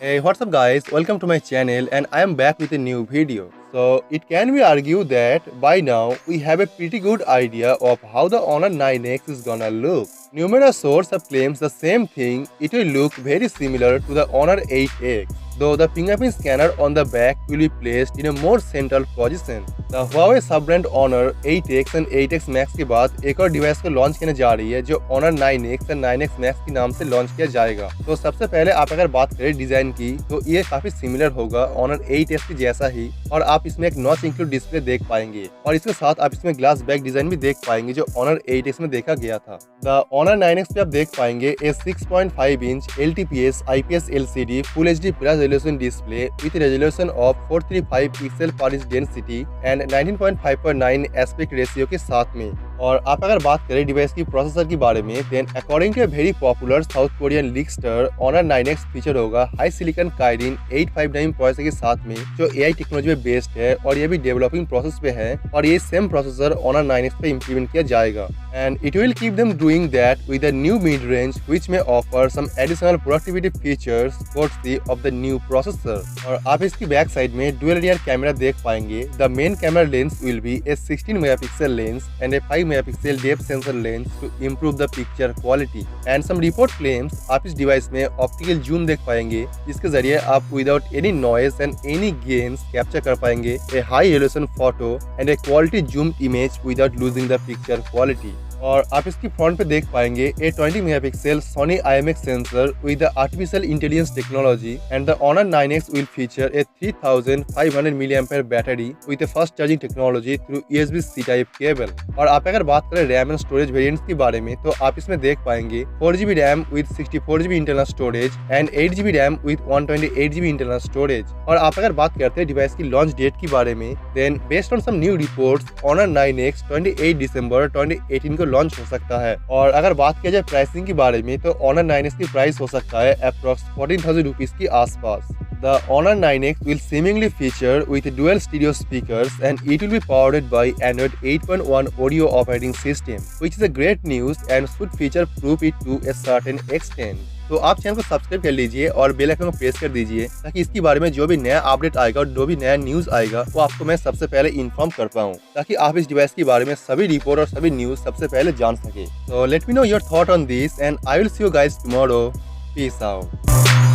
Hey, what's up guys? Welcome to my channel and I am back with a new video. So, it can be argued that by now we have a pretty good idea of how the Honor 9X is gonna look. Numerous sources have claimed the same thing, it will look very similar to the Honor 8X. Though the fingerprint scanner on the back will be placed in a more central position. The Huawei sub-brand Honor 8X and 8X Max के बाद एक और device को launch करने जा रही है जो Honor 9X और 9X Max के नाम से लॉन्च किया जाएगा। तो सबसे पहले आप अगर बात करें डिजाइन की तो ये काफी सिमिलर होगा Honor 8S के जैसा ही और आप इसमें एक नॉच इंक्लूड डिस्प्ले देख पाएंगे और इसके साथ आप इसमें ग्लास बैक डिजाइन भी देख पाएंगे जो Honor 8X में देखा गया था। द Honor 9X पे आप देख पाएंगे ए 6.5 inch LTPS IPS LCD Full HD Plus resolution display with resolution of 435 pixel per inch density and 19.5/9 aspect ratio के साथ में। और आप अगर बात करें डिवाइस की प्रोसेसर के बारे में then according to a very popular South Korean leakster Honor 9X feature होगा हाई सिलिकॉन काइरिन 859 प्रोसेसर के साथ में जो AI टेक्नोलॉजी पे बेस्ड है और ये भी डेवलपिंग प्रोसेस पे है और ये सेम प्रोसेसर Honor 9X पे इम्प्लीमेंट किया जाएगा and it will keep them doing that with a new mid-range which may offer some additional productivity features courtesy of the new processor। और आप इसकी बैक साइड में डुअल रियर कैमरा देख पाएंगे। The main camera lens will be a 16 megapixel lens and a 5 megapixel depth sensor lens to improve the picture quality and some report claims आप इस device में optical zoom देख पाएंगे जिसके जरिए आप without any noise and any grains capture कर पाएंगे a high resolution photo and a quality zoom image without losing the picture quality. और आप इसकी फ्रंट पे देख पाएंगे a 20 megapixel Sony IMX sensor with the artificial intelligence technology and the Honor 9X will feature a 3500 mAh battery with a fast charging technology through USB-C type cable। और आप अगर बात करें रैम एंड स्टोरेज वेरिएंट्स के बारे में तो आप इसमें देख पाएंगे 4GB RAM with 64GB internal storage and 8GB RAM with 128GB internal storage. और आप अगर बात करते हैं डिवाइस की लॉन्च डेट के बारे में then based on some new reports Honor 9X 28 दिसंबर 2018 को लॉन्च हो सकता है। और अगर बात किया जाए प्राइसिंग के बारे में तो Honor 9X की प्राइस हो सकता है अप्रॉक्स 14,000 रुपीज के आसपास। The Honor 9X will seemingly feature with dual stereo speakers and it will be powered by Android 8.1 audio operating system, which is a great news and should feature proof it to a certain extent। तो आप channel को subscribe कर लीजिए और bell icon को press कर दीजिए ताकि इसके बारे में जो भी नया अपडेट आएगा और जो भी नया न्यूज आएगा वो आपको मैं सबसे पहले इन्फॉर्म कर पाऊँ ताकि आप इस डिवाइस के बारे में सभी रिपोर्ट और सभी न्यूज सबसे पहले जान सके। तो let me know your thought on this and I will see you guys tomorrow. Peace out.